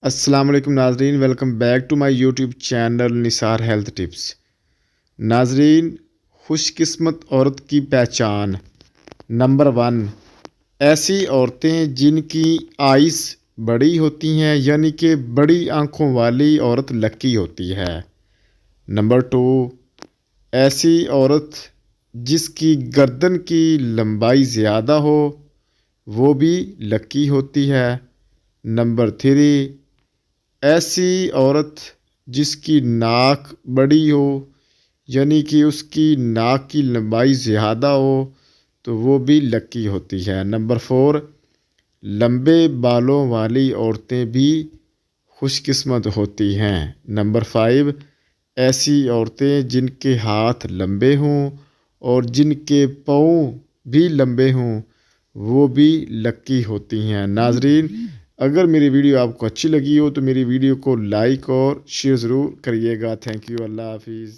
السلام علیکم ناظرین، welcome back to my YouTube channel Nisar health tips. ناظرین، خوش قسمت عورت کی پہچان نمبر 1، ایسی عورتیں جن کی آئز بڑی ہوتی ہیں، یعنی کہ بڑی آنکھوں والی عورت لکی ہوتی ہے۔ نمبر 2، ایسی عورت جس کی گردن کی لمبائی زیادہ ہو، وہ بھی لکی ہوتی ہے۔ نمبر 3، ایسی عورت جس کی ناک بڑی ہو، یعنی کہ اس کی ناک کی لمبائی زیادہ ہو، تو وہ بھی لکی ہوتی ہے۔ نمبر 4، لمبے بالوں والی عورتیں بھی خوش قسمت ہوتی ہیں۔ نمبر 5، ایسی عورتیں جن کے ہاتھ لمبے ہوں اور جن کے پاؤں بھی لمبے ہوں، وہ بھی لکی ہوتی ہیں۔ ناظرین، اگر میری ویڈیو آپ کو اچھی لگی ہو تو میری ویڈیو کو لائک اور شیئر ضرور کریے گا۔ تھینک یو، اللہ حافظ۔